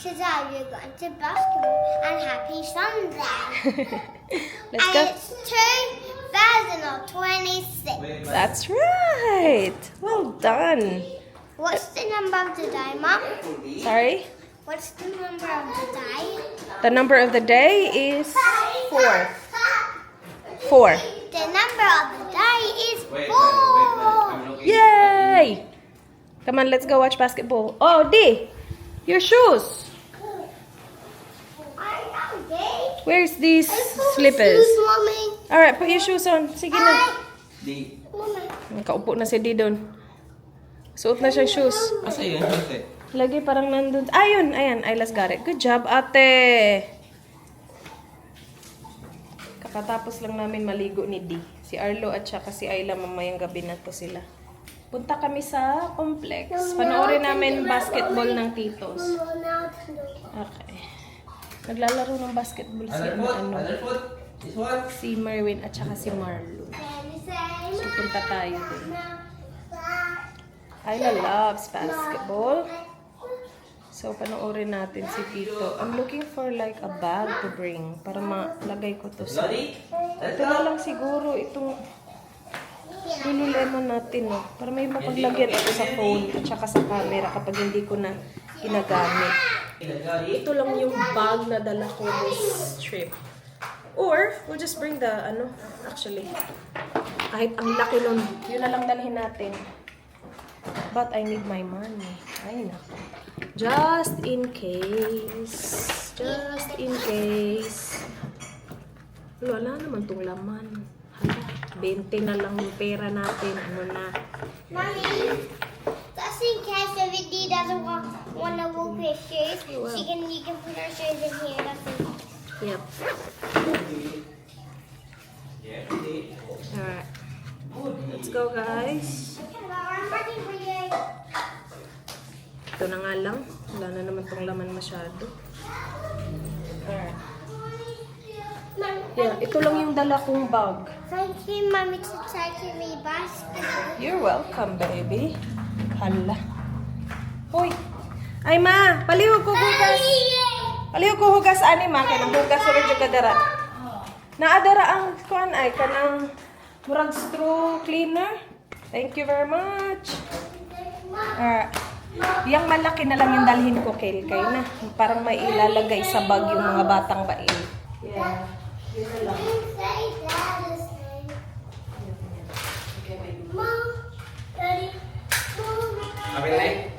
Today we're going to basketball and happy Sunday. Let's and go. it's 2026. That's right. Well done. What's the number of the day, Mom? Sorry? What's the number of the day? The number of the day is 4. 4. The number of the day is 4. Yay! Come on, let's go watch basketball. Oh, D! Your shoes! I know, Dave. Where's these I put slippers? shoes, Mommy. Alright, put your shoes on. Sige na. Mommy. Kaupo na si D doon. Suot na siya shoes. Asa yun? Ate? Lagi parang nandun. Ayun, ayan. Ayla's got it. Good job, ate. Kakatapos lang namin maligo ni D. Si Arlo at saka si Ayla mamayang gabi na to sila. Punta kami sa complex. Panoorin namin basketball ng titos. Okay. Naglalaro ng basketball si Other foot? This one? si Merwin at saka si Marlo. So punta tayo din. Ayla loves basketball. So, panoorin natin si Tito. I'm looking for like a bag to bring para malagay ko to sa... Lori? Ito na lang siguro itong Lululemon natin, no? Para may mapaglagyan ako sa phone at saka sa camera kapag hindi ko na ginagamit. Ito lang yung bag na dala ko this trip. Or, we'll just bring the, actually, kahit ang laki nun, yun na lang dalhin natin. But I need my money. Ay, naku. Just in case. Just in case. Wala naman tong laman. Hala, 20 na lang yung pera natin. Ano na? Mommy, just in case if Dee doesn't want to walk her shoes, Oh, wow. you can put her shoes in here. That's it. Yep. Alright. Let's go, guys. I'm working for you. Ito na nga lang. Wala na naman tong laman masyado. Alright. Yeah, ito lang yung dala kong bag. Thank you, Mommy, to take me basketball. You're welcome, baby. Hala. Hoy! Ay, ma! Palihog ko hugas! Palihog ko hugas, ani, ma. Kaya nang hugas ulit yung kadara. Naadara ang kuan ay kanang murag straw cleaner. Thank you very much. Yang malaki na lang yung dalhin ko, Kel. Kaya na. Parang may ilalagay sa bag yung mga batang bail. Yeah. Yun na lang. Mom, Daddy, Mom. Okay na eh?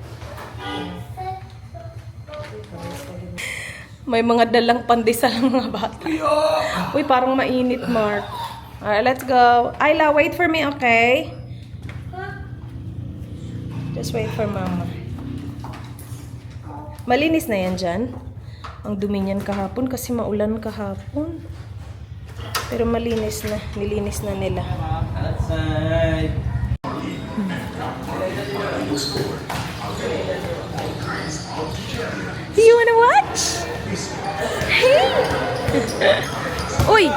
May mga dalang pandesal ang mga bata. Uy, parang mainit, Mark. Alright, let's go. Ayla, wait for me, okay? Just wait for Mama. Malinis na yan dyan. Ang dumi niyan kahapon kasi maulan kahapon. Pero malinis na. Nilinis na nila. Outside. Do you wanna watch? Hey! Uy!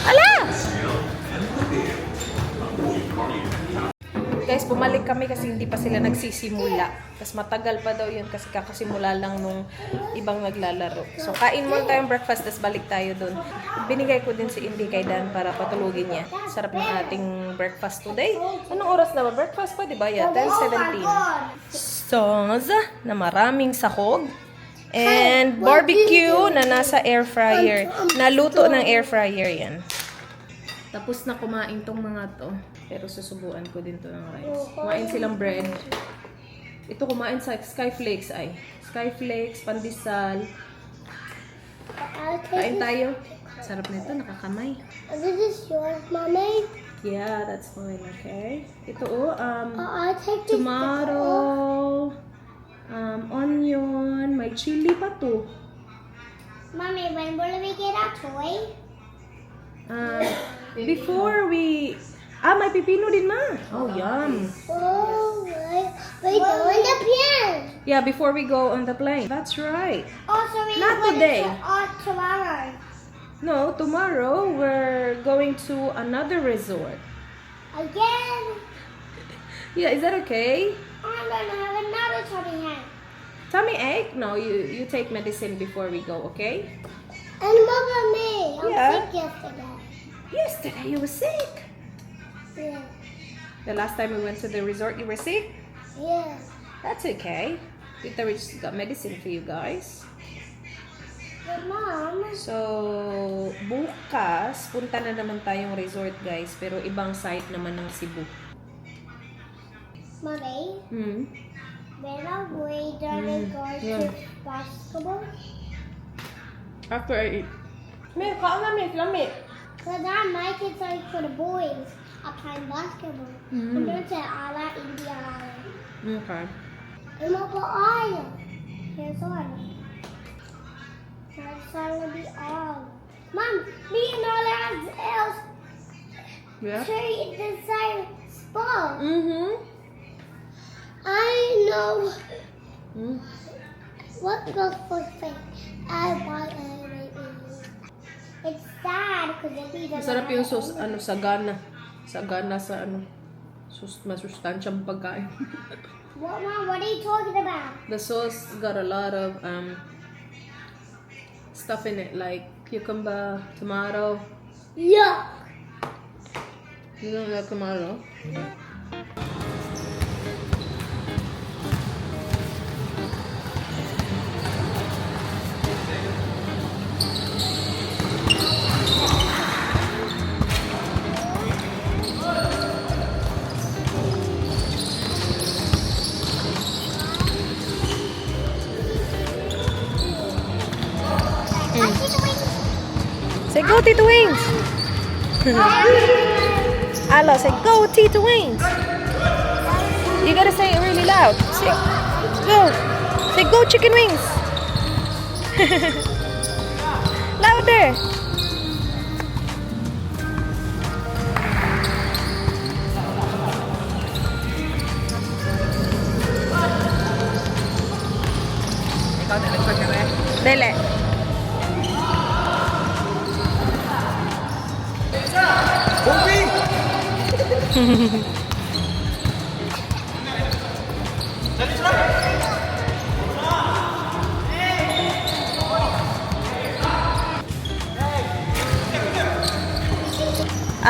Ala! Guys, bumalik kami kasi hindi pa sila nagsisimula. Tapos matagal pa daw yun kasi kakasimula lang nung ibang naglalaro. So, kain muna tayong breakfast, tapos balik tayo dun. Binigay ko din si Indy kay Dan para patulugin niya. Sarap ng ating breakfast today. Anong oras na ba? Breakfast pa, di ba? Yeah, 10:17. Sauce na maraming sahog. And barbecue na nasa air fryer. Naluto ng air fryer yan. Tapos na kumain tong mga to. Pero susubuan ko din to ng rice. Kumain silang bread. Ito kumain sa Skyflakes ay. Skyflakes, pandesal. Kain tayo. Sarap nito, nakakamay. This is yours, Mommy. Yeah, that's fine, okay? Ito I'll take this. tomato, onion, may chili pa to. Mommy, when will we get our toy? Before we... may pipino din, ma. Oh, yum. Oh, we go in the plane. Yeah, before we go on the plane. That's right. Oh, so we Not went today. tomorrow. No, tomorrow we're going to another resort. Again? Yeah, is that okay? I'm gonna have another tubby hand. Tummy ache? No, you take medicine before we go, okay? And Mama me. I was Yeah. sick yesterday. Yesterday you were sick. Yeah. The last time we went to the resort, you were sick? Yeah. That's okay. Tita Rich got medicine for you guys. But Mom, So, bukas, punta na naman tayong resort, guys. Pero ibang site naman ng Cebu. Mommy, when are we gonna go Yeah. to basketball? After I eat. May, lamig, lamig. Because my kids are for the boys are playing basketball. I'm going to Ala India Island. Okay. And what about Island? Here's one. That's gonna be all. Mom, me and all else Yeah? trade in the same spot. I know what goes for fake. I want It's sad because it be the Masarap yung sauce, sagana. Sagana sa masustansyang pagkain. What, Mom? What are you talking about? The sauce got a lot of stuff in it, like cucumber, tomato. Yuck. You don't like tomato? Say go, Tito Wings! Ala, say go, Tito Wings! You gotta say it really loud. Say go! Say go, chicken wings! Louder! Dele.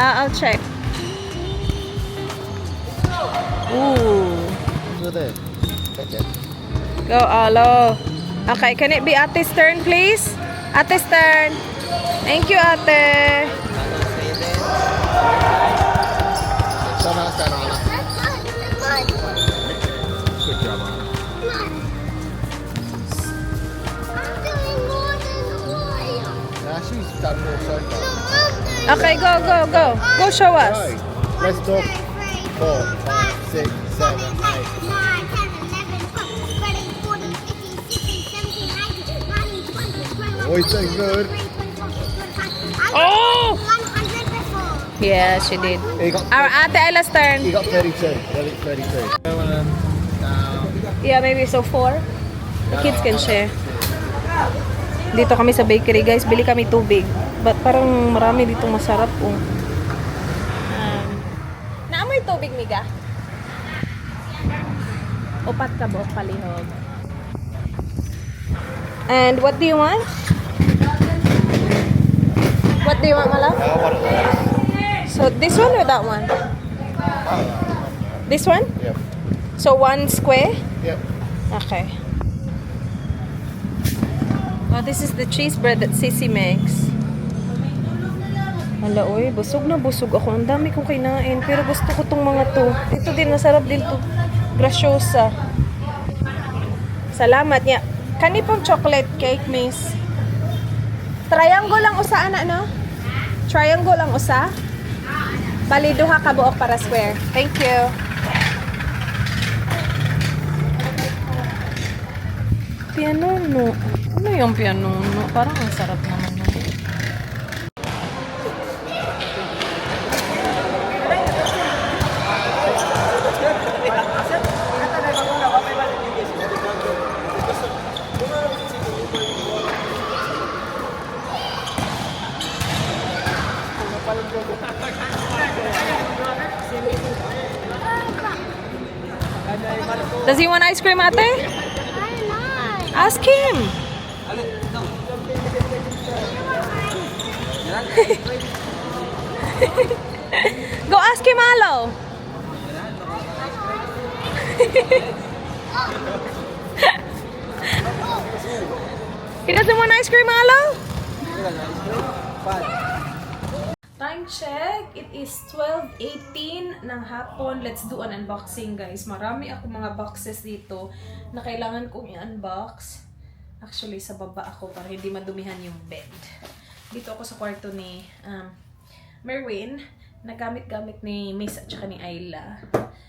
I'll check. Ooh. Go there. Okay. Go, Alo. Okay, can it be Ate's turn, please? Ate's turn. Thank you, Ate. Somehow stand on it. Good job, Anna. Nah, she's done more so far. Okay, go, go, go. Go show us. Go. Let's talk. 4, 5, 6, 7, 8. Oh, he's doing good. Oh! 100 Yeah, she did. He got, Our Ate Ella's turn. he got 32. 32. Yeah, maybe so 4. The kids can share. Dito kami sa bakery, guys. Bili kami tubig. But parang marami dito masarap po. Naamoy tubig, Miga? Upat ka buok palihog. And what do you want? What do you want, Mala? So this one or that one? This one? Yep. So one square? Yep. Okay. Oh, this is the cheese bread that Sissy makes. Hala, oy, busog na busog ako. Ang dami kong kinain. Pero gusto ko tong mga to. Ito din, masarap din to. Graciosa. Salamat niya. Kani pong chocolate cake, miss. Triangle lang usa, ana, no? Triangle lang usa. Bali, duha ka buok para square. Thank you. Piano, no. Ano yung piano, no? Parang ang sarap naman yun. Does he want ice cream, ate? I don't know. Ask him! Go ask him, Alo! He doesn't want ice cream, Alo? Time check. It is 12:18 ng hapon. Let's do an unboxing, guys. Marami ako mga boxes dito na kailangan kong i-unbox. Actually, sa baba ako para hindi madumihan yung bed. Dito ako sa kwarto ni Merwin. Nagamit-gamit ni Miss at saka ni Ayla.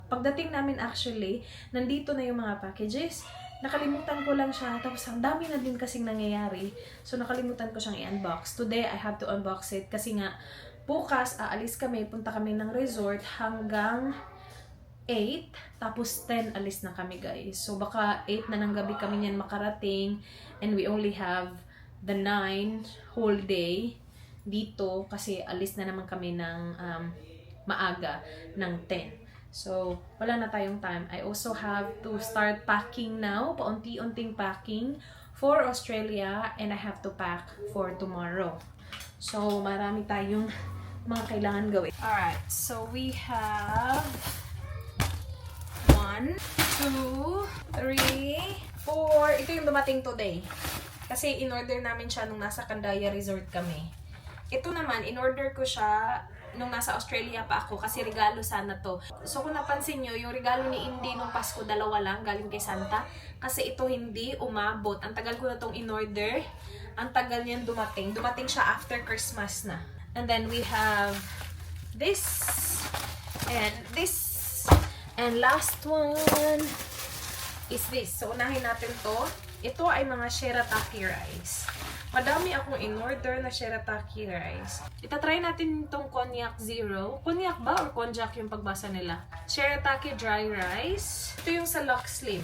Pagdating namin actually, nandito na yung mga packages. Nakalimutan ko lang siya. Tapos ang dami na din kasing nangyayari. So nakalimutan ko siyang i-unbox. Today, I have to unbox it kasi nga bukas, aalis kami, punta kami ng resort hanggang 8, tapos 10 alis na kami, guys. So baka 8 na ng gabi kami niyan makarating and we only have the 9 whole day dito kasi alis na naman kami ng maaga ng 10. So wala na tayong time. I also have to start packing now, paunti-unting packing for Australia and I have to pack for tomorrow. So marami tayong mga kailangan gawin. Alright, so we have 1, 2, 3, 4. Ito yung dumating today. Kasi in-order namin siya nung nasa Candaya Resort kami. Ito naman, in-order ko siya nung nasa Australia pa ako kasi regalo sana to. So kung napansin nyo, yung regalo ni Indy nung Pasko, 2 lang galing kay Santa. Kasi ito hindi umabot. Ang tagal ko na tong in-order. Ang tagal niyan dumating. Dumating siya after Christmas na. And then we have this and this and last one is this. So unahin natin to. Ito ay mga shirataki rice. Madami akong in-order na shirataki rice. Itatry natin itong Konjac Zero. Konjac ba or Konjac yung pagbasa nila? Shirataki dry rice. Ito yung sa Lux Slim.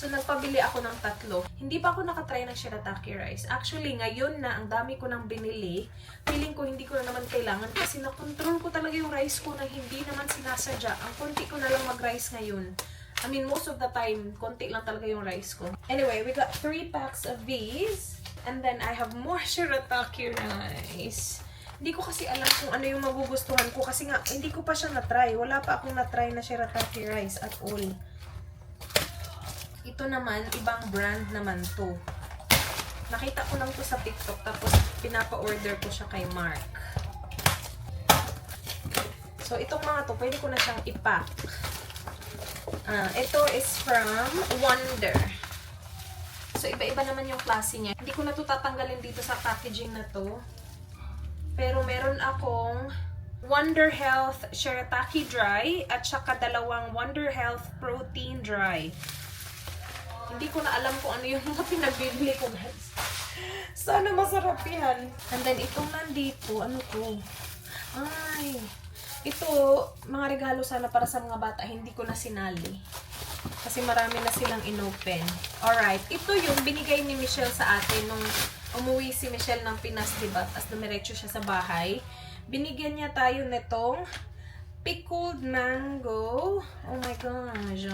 So, nagpabili ako ng 3. Hindi pa ako nakatry ng shirataki rice. Actually, ngayon na ang dami ko nang binili, feeling ko hindi ko na naman kailangan kasi na-control ko talaga yung rice ko na hindi naman sinasadya. Ang konti ko na lang mag-rice ngayon. I mean, most of the time, konti lang talaga yung rice ko. Anyway, we got 3 packs of these. And then, I have more shirataki rice. Hindi ko kasi alam kung ano yung magugustuhan ko kasi nga, hindi ko pa siya na-try. Wala pa akong na-try na shirataki rice at all. Ito naman, ibang brand naman to. Nakita ko lang to sa TikTok, tapos pinapa-order ko siya kay Mark. So, itong mga to, pwede ko na siyang ipack. Ito is from Wonder. So, iba-iba naman yung klase niya. Hindi ko na to tatanggalin dito sa packaging na to. Pero meron akong Wonder Health Shirataki Dry at saka 2 Wonder Health Protein Dry. Hindi ko na alam kung ano yung mga pinagbibili ko, guys. Sana masarap yan. And then, itong nandito, ano to? Ay, ito, mga regalo sana para sa mga bata. Hindi ko na sinali. Kasi marami na silang inopen. Alright, ito yung binigay ni Michelle sa atin nung umuwi si Michelle ng Pinas, diba? Tapos dumiretso siya sa bahay. Binigyan niya tayo netong pickled mango. Oh my gosh.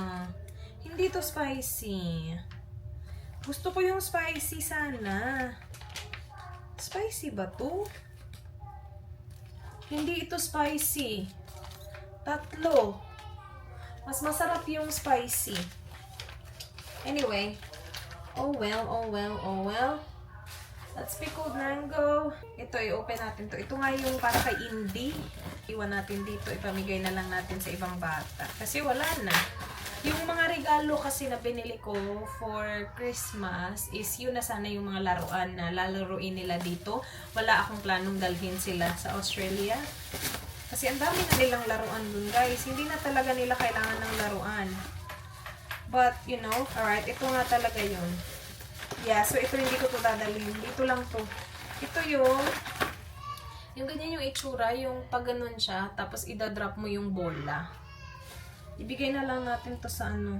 Hindi to spicy. Gusto ko yung spicy sana. Spicy ba to? Hindi ito spicy. 3. Mas masarap yung spicy. Anyway. Oh well, oh well, oh well. That's pickled mango. Ito, i-open natin to. Ito nga yung para kay Indy. Iwan natin dito. Ipamigay na lang natin sa ibang bata. Kasi wala na. Yung mga regalo kasi na binili ko for Christmas is yun na sana yung mga laruan na lalaruin nila dito. Wala akong planong dalhin sila sa Australia. Kasi ang dami na nilang laruan dun, guys. Hindi na talaga nila kailangan ng laruan. But, you know, alright, ito nga talaga yun. Yeah, so ito hindi ko to dadalhin. Dito lang to. Ito yung ganyan yung itsura, yung pag ganun siya, tapos idadrop mo yung bola. Ibigay na lang natin to sa ano.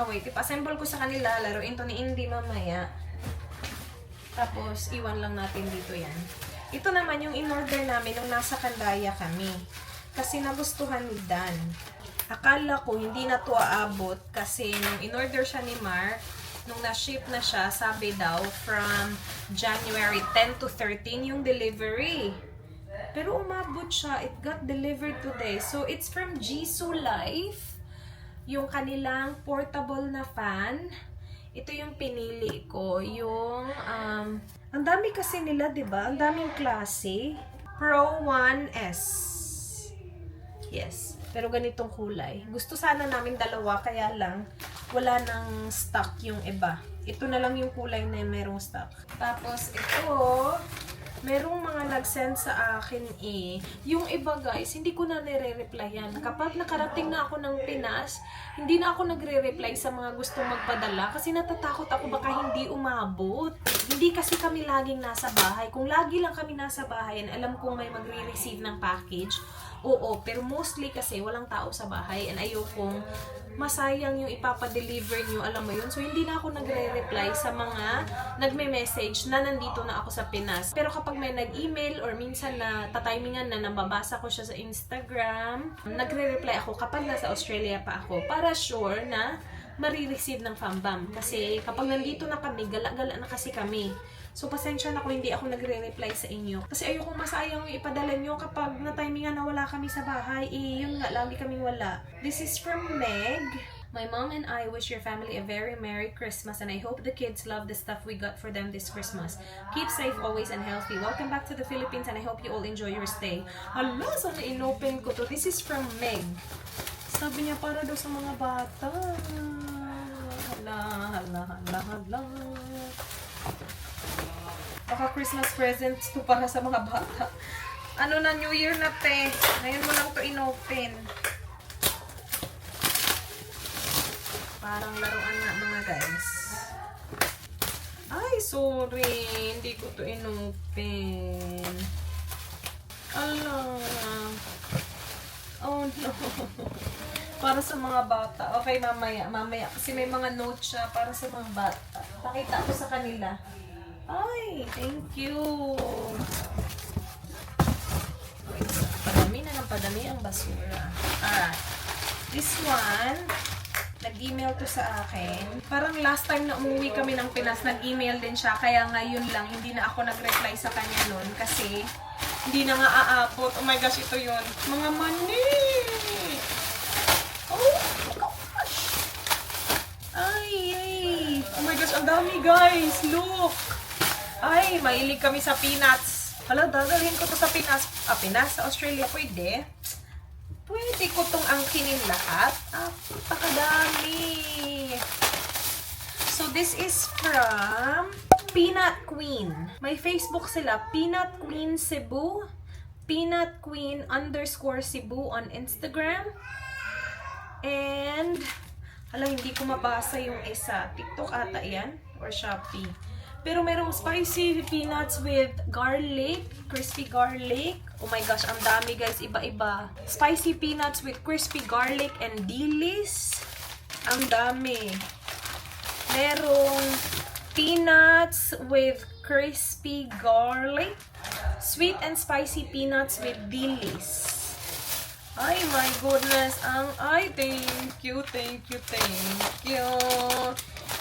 Wait, ipa-assemble ko sa kanila. Laruin to ni Indy mamaya. Tapos, iwan lang natin dito yan. Ito naman yung in-order namin nung nasa Candaya kami. Kasi nagustuhan ni Dan. Akala ko hindi na to aabot kasi nung in-order siya ni Mark, nung na-ship na siya, sabi daw, from January 10 to 13 yung delivery. Pero umabot siya. It got delivered today. So, it's from Jisoo Life. Yung kanilang portable na fan. Ito yung pinili ko. Yung, ang dami kasi nila, diba? Ang daming klase. Pro 1S. Yes. Pero ganitong kulay. Gusto sana namin dalawa, kaya lang wala nang stock yung iba. Ito na lang yung kulay na merong stock. Tapos ito, merong mga nag-send sa akin Yung iba guys, hindi ko na nire-replyan. Kapag nakarating na ako ng Pinas, hindi na ako nagre-reply sa mga gustong magpadala kasi natatakot ako baka hindi umabot. Hindi kasi kami laging nasa bahay. Kung lagi lang kami nasa bahay, alam kong may magre-receive ng package. Oo, pero mostly kasi walang tao sa bahay and ayokong masayang yung ipapadeliver nyo, alam mo yun. So, hindi na ako nagre-reply sa mga nagme-message na nandito na ako sa Pinas. Pero kapag may nag-email or minsan na tatimingan na nababasa ko siya sa Instagram, nagre-reply ako kapag nasa Australia pa ako para sure na marireceive ng Fambam. Kasi kapag nandito na kami, gala-gala na kasi kami. So, pasensya na kung hindi ako nagre-reply sa inyo. Kasi ayokong masayang yung ipadala nyo kapag na-timingan na wala kami sa bahay. Yun nga, lagi kaming wala. This is from Meg. My mom and I wish your family a very Merry Christmas and I hope the kids love the stuff we got for them this Christmas. Keep safe always and healthy. Welcome back to the Philippines and I hope you all enjoy your stay. Hala, sana inopen ko to. This is from Meg. Sabi niya para daw sa mga bata. Hala, hala, hala, hala. Baka Christmas presents to para sa mga bata. Ano na, New Year na te. Ngayon mo lang to inopen. Parang laruan na mga guys. Ay, sorry. Hindi ko to inopen. Ala. Oh no. Para sa mga bata. Okay, mamaya. Mamaya. Kasi may mga notes siya para sa mga bata. Pakita ko sa kanila. Ay, thank you. Padami na ng padami ang basura. Alright. This one, nag-email to sa akin. Parang last time na umuwi kami ng Pinas, nag-email din siya. Kaya ngayon lang, hindi na ako nag-reply sa kanya nun. Kasi, hindi na nga aabot. Oh my gosh, ito yun. Mga mani! Oh gosh! Ay, ay! Oh my gosh, ang dami guys! Look! Ay, mahilig kami sa peanuts. Hala, dadalhin ko to sa Pinas. Pinas? Sa Australia, pwede. Pwede ko tong angkinin lahat. Pakadami. So, this is from Peanut Queen. May Facebook sila. Peanut Queen Cebu. Peanut Queen _Cebu on Instagram. And, hala, hindi ko mabasa yung isa. TikTok ata yan. Or Shopee. Pero merong spicy peanuts with garlic, crispy garlic. Oh my gosh, ang dami guys, iba-iba. Spicy peanuts with crispy garlic and dilis. Ang dami. Merong peanuts with crispy garlic. Sweet and spicy peanuts with dilis. Ay my goodness, thank you, thank you, thank you.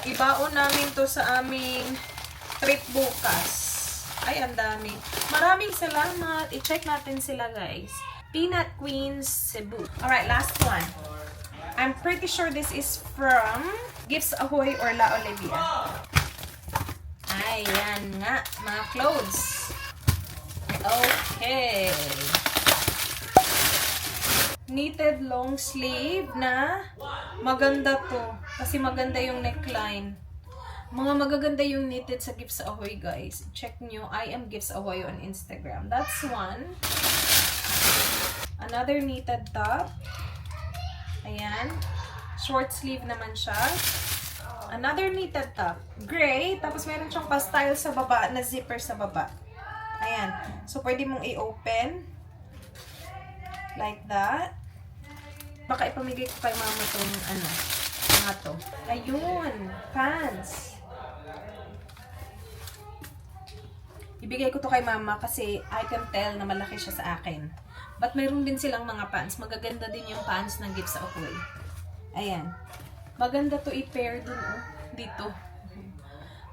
Ibaon namin to sa aming trip bukas. Ay, ang dami. Maraming salamat. I-check natin sila, guys. Peanut Queens Cebu. Alright, last one. I'm pretty sure this is from Gifts Ahoy or La Olivia. Ay, yan nga. Mga clothes. Okay. Knitted long sleeve na maganda to. Kasi maganda yung neckline. Mga magaganda yung knitted sa Gifts Ahoy, guys. Check nyo. I am Gifts Ahoy on Instagram. That's one. Another knitted top. Ayan. Short sleeve naman siya. Another knitted top. Gray. Tapos meron siyang pa-style sa baba na zipper sa baba. Ayan. So, pwede mong i-open. Like that. Baka ipamigay ko kay mama itong mga to. Ayun. Pants. Ibigay ko to kay mama kasi I can tell na malaki siya sa akin. But mayroon din silang mga pants. Magaganda din yung pants ng Gifts Ahoy. Ayan. Maganda to i-pair dun, oh. Dito.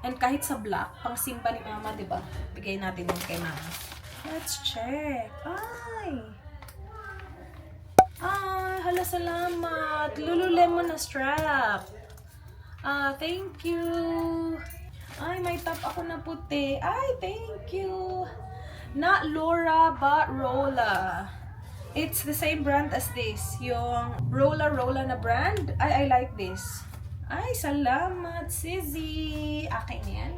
And kahit sa black, pang simba ni mama, di ba? Bigay natin yun kay mama. Let's check. Ay, hala, salamat. Lululemon na strap. Thank you. Ay, may top ako na puti. Ay, thank you. Not Laura, but Rolla. It's the same brand as this. Yung Rolla na brand. I like this. Ay, salamat, Sizzy. Akin yan.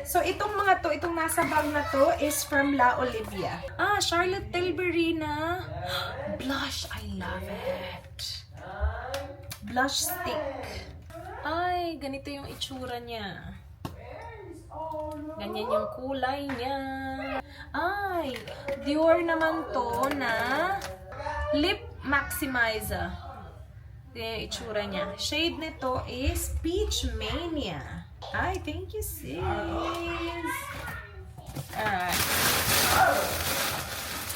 So, itong mga to, itong nasa bag na to is from La Olivia. Charlotte Tilbury na blush. I love it. Blush stick. Ay, ganito yung itsura niya. Ganyan yung kulay niya. Ay, Dior naman to na lip maximizer. Ganyan yung itsura niya. Shade nito is Peach Mania. Ay, thank you, sis. Alright.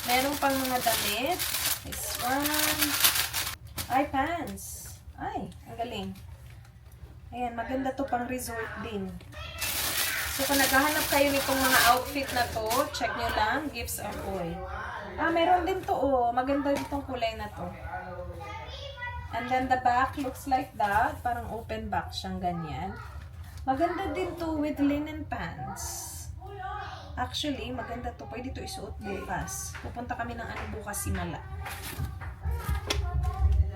Meron pang mga damit. This one. Ay, pants. Ay, ang galing. Ayan, maganda to pang resort din. So, kung naghahanap kayo nitong mga outfit na to, check nyo lang, Gifts Ahoy. Meron din to, oh. Maganda din tong kulay na to. And then, the back looks like that. Parang open back siyang ganyan. Maganda din to with linen pants. Actually, maganda to. Pwede to isuot bukas. Pupunta kami ng bukas, Simala.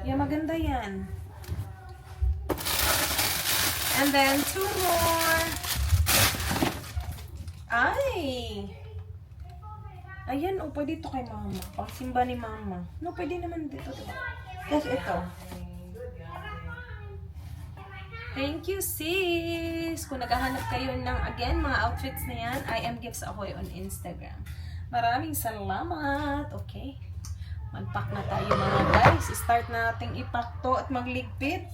Yeah, maganda yan. And then, 2 more. Ay! Ayan, oh, pwede ito kay mama. O, simba ni mama. No, pwede naman dito, diba? Tapos ito. Thank you, sis! Kung naghahanap kayo ng, again, mga outfits na yan, I am Gifts Ahoy on Instagram. Maraming salamat! Okay. Mag-pack na tayo, mga guys. Start na nating ipack to at magligpit.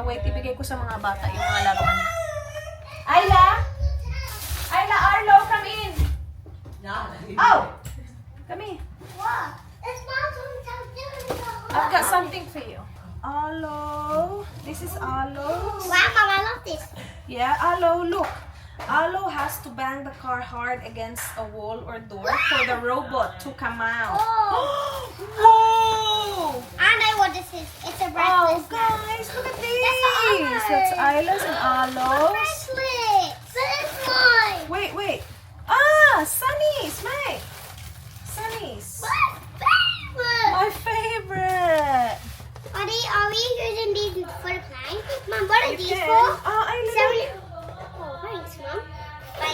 Wait, ibigay ko sa mga bata yung mga laruan. Ayla! Arlo, come in! Oh! Come in. What? It's not something. I've got something for you. Arlo. This is Arlo. Wow, Mom, I love this. Yeah, Arlo, look. Arlo has to bang the car hard against a wall or door for the robot to come out. Oh. Whoa! I know what this is. It's a Oh, breakfast. guys, look at this. ours. That's Isla's and Arlo's. Bracelet. This is mine. Wait. Sunny's, mate. Sunny's. My favorite. My favorite. Are we using these for the plane? Mom, what are You these can. for? Oh, Oh, thanks, Mom.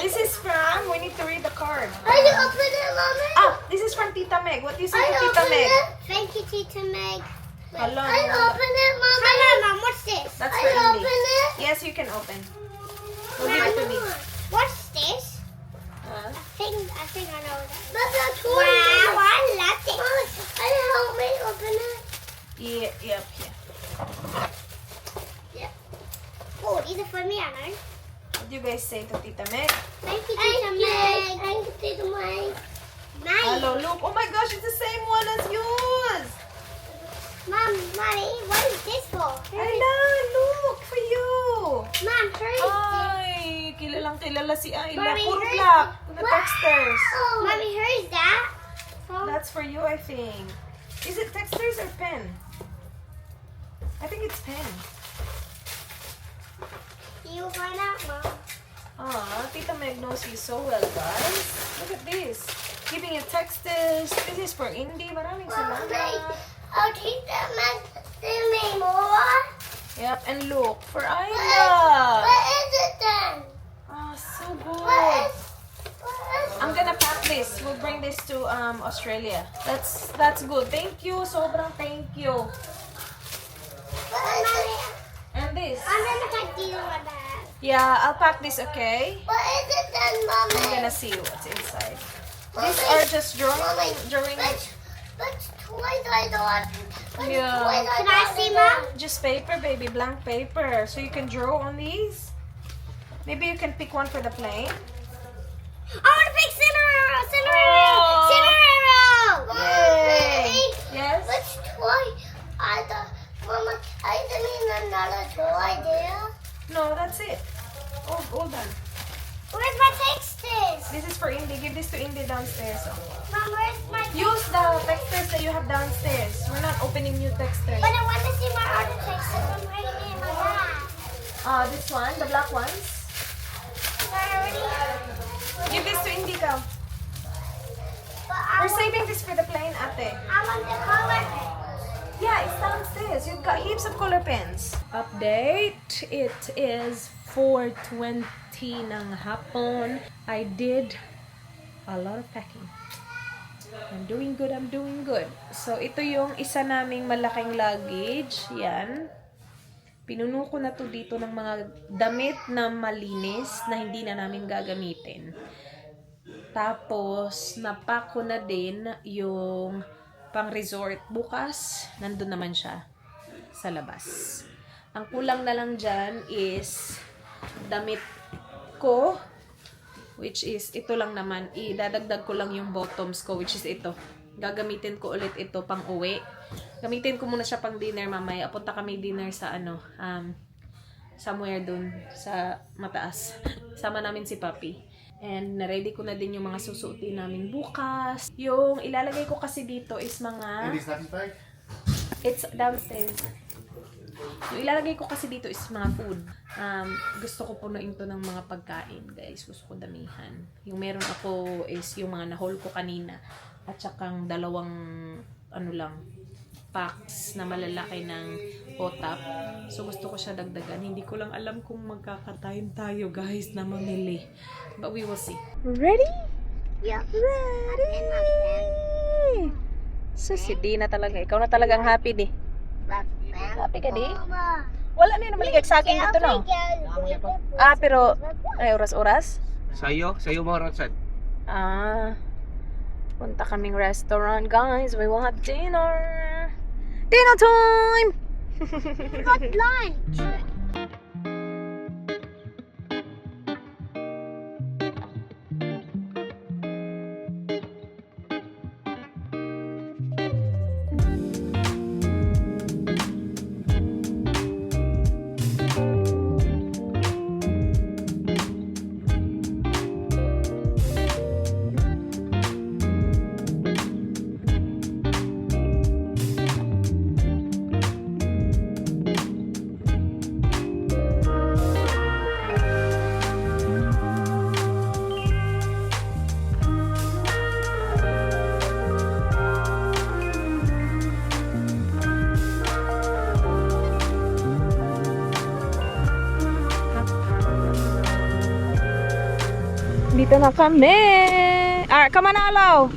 This is from, we need to read the card. Are you open it, Mommy? This is from Tita Meg. What do you say I to Tita open Meg? it. Thank you, Tita Meg. Hello. I open it, Mom. Hello, Mom. What's this? That's I for Indy. open it. Yes, you can open. We'll give it to me. What's this? Huh? I think I know that. That's a toy. Wow, I love it. Can you help me open it? Yep. Yep. Oh, these are for me, I know. What do you guys say to Tita Meg? Thank you, Tita Meg. Thank you, Tita Meg. Nice. Hello, look. Oh my gosh, it's the same one as yours. Mom, Mommy, what is this for? Hello, look for you. Mom, hurry. Ay, kilala si Ayla. Mommy, Puro hurry. black. The What? texters. Oh. Mommy, hurry's that? Oh. That's for you, I think. Is it texters or pen? I think it's pen. You find out, Mom. Tita Meg knows you so well, guys. Look at this. Giving you texters. This is for Indy. Maraming salamat. Oh, Tita Meg, tell me more. Yep, and look, for What Ayla. is it then? So What good. is I'm gonna pack this. We'll bring this to Australia. That's good. Thank you. Sobrang thank you. And this. I'm gonna pack these in my bag. Yeah, I'll pack this, okay? What is it then, Mommy? I'm gonna see what's inside. Mommy, These are just drawing. Which toys I don't. Yeah. Can I see, Mom? Just paper, baby, blank paper. So you can draw on these. Maybe you can pick one for the plane. I want to pick Cinderella. Oh. Yay. Mommy, Yes? which toy? Mama, I didn't mean another toy, dear. texters that you have downstairs. We're not opening new texters. But I want to see my other texts that I'm writing in my bag. This one, the black ones. I already Give this to Indigo. But I We're saving this for the plane, ate. want the color. Yeah, it's downstairs. You've got heaps of color pens. Update. It is 4:20 ng hapon. I did a lot of packing. I'm doing good, I'm doing good. So, ito yung isa naming malaking luggage. Yan. Pinuno ko na to dito ng mga damit na malinis na hindi na namin gagamitin. Tapos, napack ko na din yung pang resort. Bukas, nandun naman siya sa labas. Ang kulang na lang dyan is damit ko, which is ito lang naman. Idadagdag ko lang yung bottoms ko, which is ito. Gagamitin ko ulit ito pang uwi. Gamitin ko muna siya pang dinner mamaya. Punta kami dinner sa somewhere dun sa mataas. Sama namin si Papi. And na-ready ko na din yung mga susuotin namin bukas. Yung ilalagay ko kasi dito is mga... Andy's lucky bag? It's downstairs. Yung ilalagay ko kasi dito is mga food. Gusto ko punuin to ng mga pagkain, guys. Gusto ko damihan. Yung meron ako is yung mga na-haul ko kanina. At sakang dalawang packs na malalaki ng potap. So gusto ko siya dagdagan. Hindi ko lang alam kung magkakatayin tayo, guys, na mamili. But we will see. Ready? Yeah. Ready! So si Dina talaga. Ikaw na talagang happy, di. Happy ka, di? Wala na yung maligay sa akin dito, no? Pero, ay, oras-oras? Sa'yo mo, Rotsad. Punta kaming restaurant, guys. We will have dinner. Dinner time! Got lunch. Dito na kami. Alright, come on, Alo.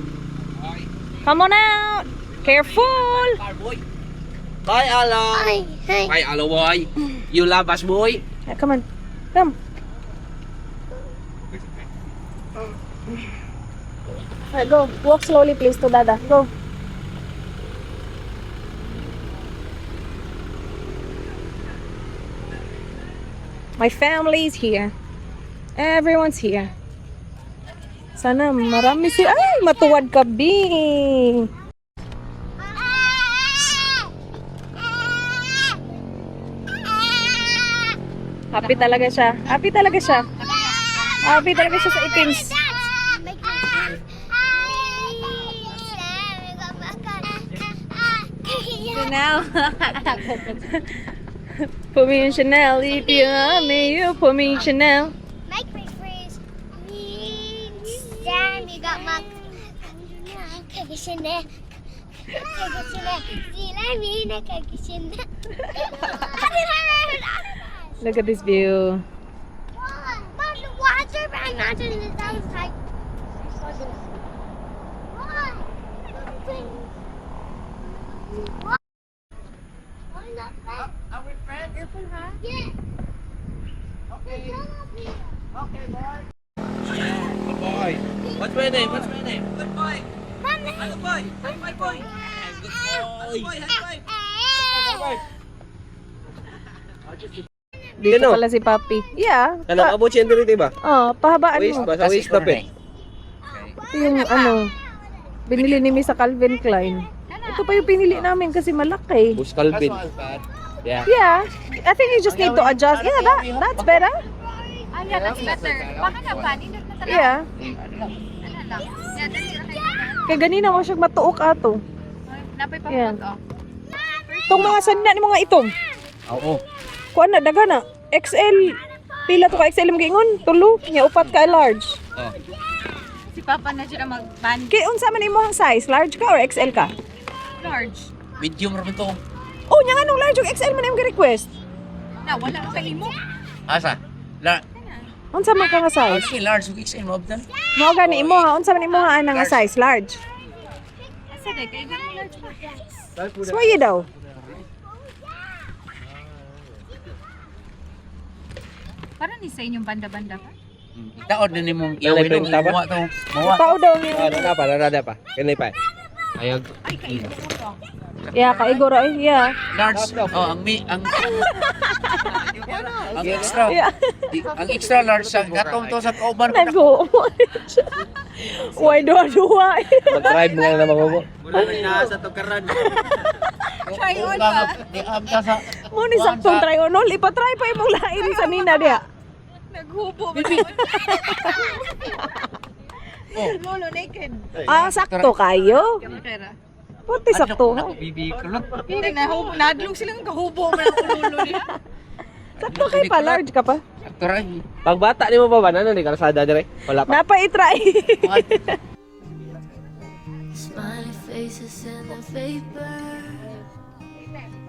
Come on out. Careful. Hi, Alo. Hi. Hi, Alo boy. You love us, boy? Yeah, come on. Come. Alright, go. Walk slowly, please, to Dada. Go. My family is here. Everyone's here. Sana marami ay, matuwad ka, B. Happy talaga siya. Happy talaga siya. Happy talaga siya sa items. Chanel. Put me in Chanel. If you love me, you put me in Chanel. Make me freeze. Damn, you got my Chanel. Look at this view. Mom, the water ran out of the outside. Are we friends? Yeah. Okay. Okay, boy. Good boy. What's my name? What's my name? Good boy. Hello, boy. High five, boy. Good boy. Hello, boy. High five. High five. Dito pala si Papi. Yeah. Kanang abot siya dito, ba? Oh, pahabaan Waist mo. ba? Sa waist na, pe. Ito yung binili ni Miss sa Calvin Klein. Ito pa yung pinili namin kasi malaki. Bus Calvin. Yeah. Yeah. I think you just need to adjust. Yeah, that's better. Yeah, that's better. Baka na pa, nindot na talaga. Yeah. Ano lang. Yeah, dali lang kayo. Kaya ganina mo siya matuok ato. napay Yan. pamukot, oh. Itong mga sanina ni mga itom. Oo. Kuan na, daga na. XL. Pila to ka XL mo gingon? Tulo. Nya upat ka large. Oh. Si Papa na siya mag-band Kay unsa man imong size? Large ka or XL ka? large. Medium rin to. Oh, nya nga nung large ug XL man imong request. Na, wala ka imo. Asa? Unsa man ka nga size? Okay, large. XL mo abdan. Mao gani imo ha, unsa man imo ha nga size? Large. Asa de kay large pa. Suwaye daw. Para ni sa inyong banda-banda pa. Itaod na ni mong iawin to. Mawa to. Mawa. Tao daw ni. Nada pa. Kanay pa. Ayag. Ay, kayo po. Yeah, kaigor ay. Yeah. Large. Oh, ang extra. Yeah. Ang extra large sa gatong to sa kauban. Nago. Why duwa-duwa? Mag-drive nga na magugo. Try on ba? Di abda sa Mo ni saktong try onol, ipatry pa imong lain sa nina dia. Naghubo. Lolo naked. Ah, sakto kayo. Kamera. Puti sakto ha. bibi kulot. Hindi na hubo, nadlong silang kahubo man ang lolo niya. Sakto kay pa large ka pa. Aktoray. Pag bata ni mo pa ba na ni kalsada dire? Wala pa. Napa i-try. Smiley faces in the vapor,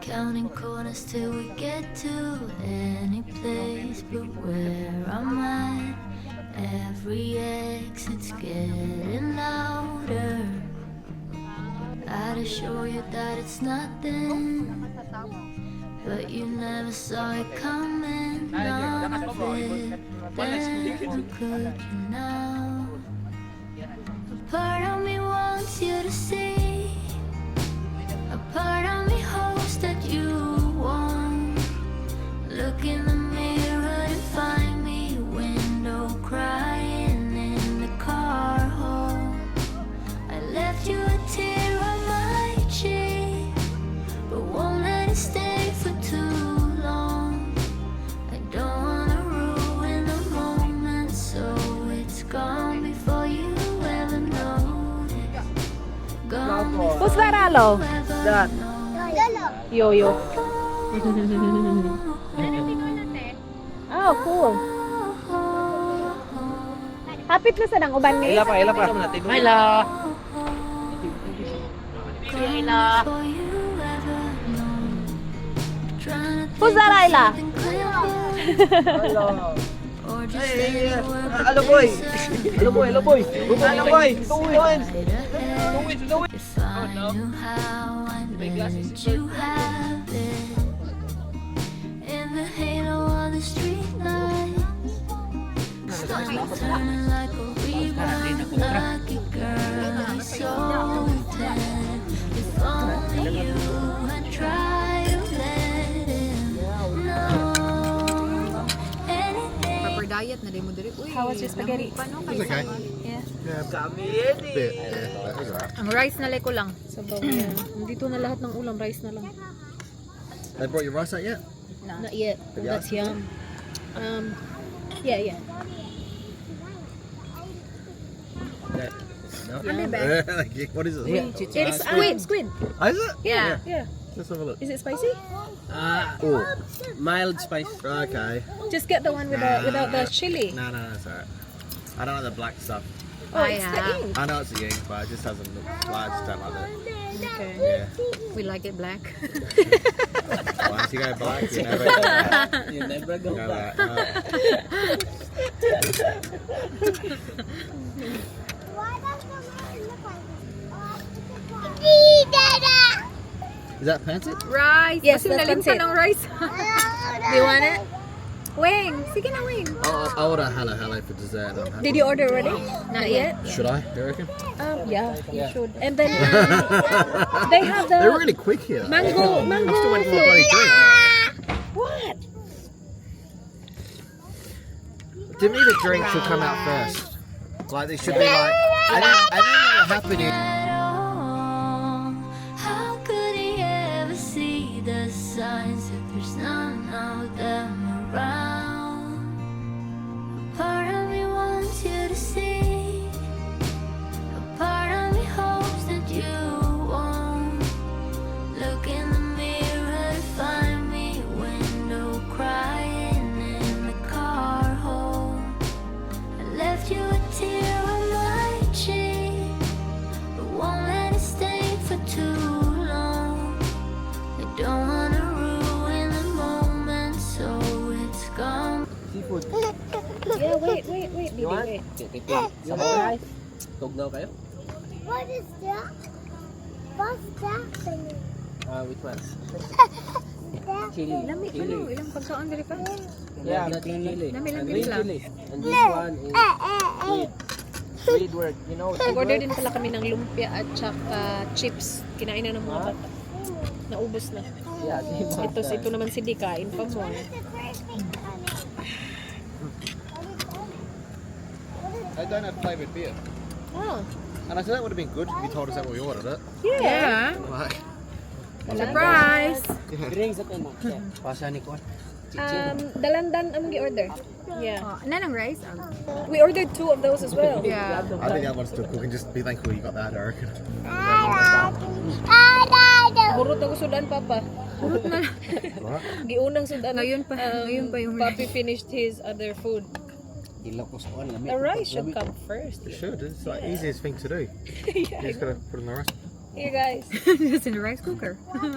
counting corners till we get to any place but where I'm at. Every exit's getting louder. I'd assure you that it's nothing, but you never saw it coming. None of it, then could you now? A part of me wants you to see, a part of me hopes that you won't. Look in the mirror and find me, window crying in the car home. I left you a tear on my cheek, but won't let it stay for too long. I don't wanna ruin the moment, so it's gone before you ever notice. Gone What's that, Alo? that? Yo-yo. Oh, cool. Hapit na sa nang uban ni. Ila pa. Mayla. Who's that, Ayla? Hello boy. Hello boy. If I knew how I meant you have it. In the halo of the street lights, slowly turning like a rerun, lucky girl, he's so tan. If only you had tried to let him know anything. Proper diet na din mo diri. Uy, How was your spaghetti? Paano It's okay. Yeah. Bit. Yeah, that was alright. Ang rice na leko lang. Sabaw yan. Dito na lahat ng ulam, rice na lang. They brought your rice out yet? Not yet. Have you That's asked? yum. Yeah. No. Yum. What is it? It's squid. Oh, is it? Yeah. Yeah. Let's have a look. Is it spicy? Oh, mild spice. Okay. Just get the one without the chili. No, it's alright. I don't like the black stuff. Oh, it's the yeah. ink. I know it's a ink, but it just doesn't look. I just don't like it. Okay. Yeah. We like it black. Once you go black, you never go back. Is that pancit? Rice. Yes, Kasi that's nalimpan pancit. ng rice. Do you want it? Wing. Sige na, Wing. I'll order hello for dessert. I'm happy. Did you order already? Not yet. Should I? You reckon? Yeah, you should. And then they have the They're really quick here. mango I'm still waiting for my float. bloody drink. What? To me, the drink should come out first. Like they should be like. And then what'll happen is. How could he ever see the signs if there's none of them around? A part of me wants you to see, a part of me hopes that you won't. Dili, dili. Sabaw rice. Tugnaw kayo? What is that? What's that thing? Which one? That Chili. Lami ka no, ilang pagkaon dili ka? Yeah, green chili. Lami lang, And green green lang. chili. And this one is Squidward. You know Nag-order Squidward? din pala kami ng lumpia at saka chips. Kinain na ng mga bata. Naubos na. Yeah, Ito naman si Di, kain pa mo. They don't have flavoured beer. Oh, And I said that would have been good if you told us that when we ordered it. yeah. Like, Surprise! Drinks at ano? Pasya ni Kwan. Dalandan ang gi-order. Yeah. Nanang rice? We ordered 2 of those as well. Yeah. I think that one's still cooking. Just be thankful you got that, I reckon. Burot na sudan, Papa. Right? Giunang sudan. Ngayon pa yung Papi finished his other food. The rice should come first. It should. It's like easiest thing to do. You just gotta put in the rice. Here, guys. It's in a rice cooker. You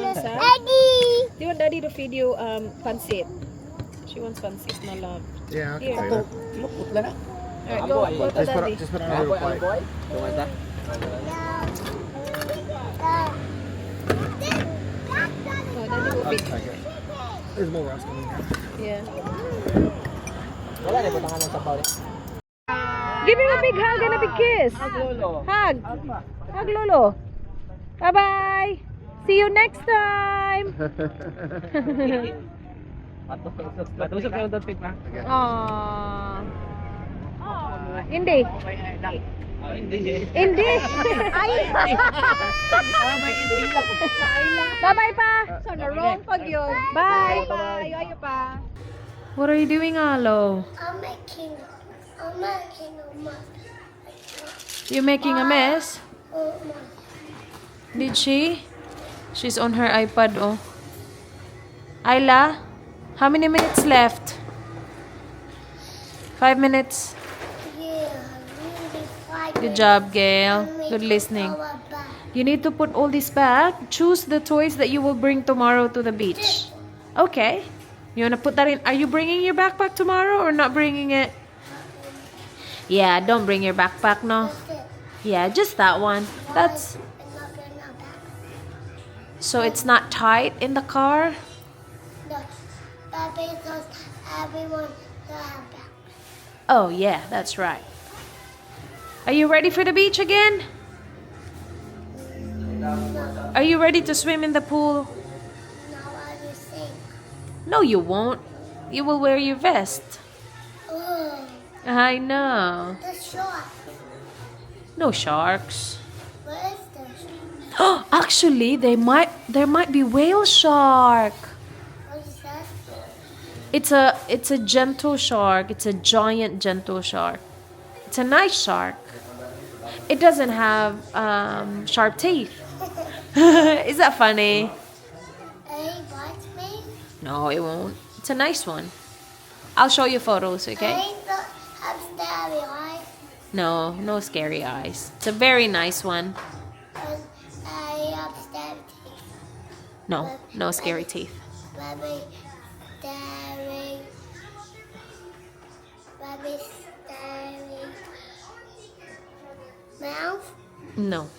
want some? Do you want Daddy to feed you pancit? She wants pancit, my love. Yeah, I Here. can do that. Alright, go to Daddy. Just put it on a real plate. Boy? Kumanta? Oh, Daddy will feed. Okay. There's more rice coming. Yeah. Wala na, butangan ng sabaw. Give him a big hug and a big kiss. Lolo. Hug. Hug, Lolo. Bye-bye. See you next time. Matusok kayo doon, Pit, ma? Aww. Hindi. Hindi. Bye-bye pa. So, na-wrong pag yun. Bye. Ayaw pa. What are you doing, Alo? I'm making a mess. You making a mess? Oh, Did she? She's on her iPad, oh. Ayla, how many minutes left? 5 minutes. yeah, really fight. Good job, Gail. Good listening. You need to put all this back. Choose the toys that you will bring tomorrow to the beach. Okay. You want to put that in? Are you bringing your backpack tomorrow or not bringing it? Yeah, don't bring your backpack, no. Yeah, just that one. That's... So it's not tight in the car? No, but because everyone will have back. Oh, yeah, that's right. Are you ready for the beach again? Are you ready to swim in the pool? Now I will sing. No, you won't. You will wear your vest. Oh, I know. the shark. No sharks. What is the shark? Actually, there might be whale shark. What is that? It's a gentle shark. It's a giant gentle shark. It's a nice shark. It doesn't have sharp teeth. Is that funny? Hey, bite me? No, it won't. It's a nice one. I'll show you photos, okay? Hey, look, I'm starry eyes. No, no scary eyes. It's a very nice one. And I have starry teeth. No, no scary teeth. Baby, starry. Baby, starry. Mouth. No.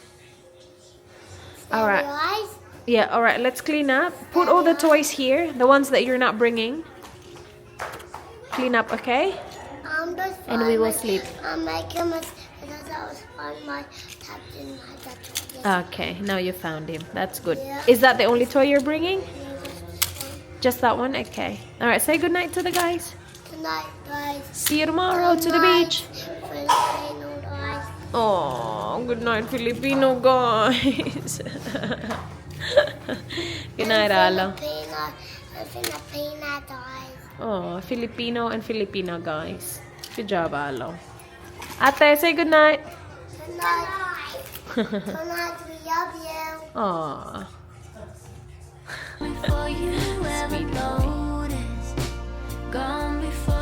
Starry Alright. eyes. Yeah, alright, let's clean up. Put all the toys here, the ones that you're not bringing. Clean up, okay? Just And we will find sleep. I'm making my because I was on my tapped in my tattoo. Okay, now you found him. That's good. Yeah. Is that the only toy you're bringing? Just that one? Okay. Alright, say goodnight to the guys. Good night, guys. See you tomorrow to the beach. Filipino guys. Oh, good night, Filipino guys. Good night, Alo. Filipino guys. Oh, Filipino and Filipina guys. Good job, Alo. Ate, say good night. Good night. Good night. We love you. Aw. Before you ever noticed, gone before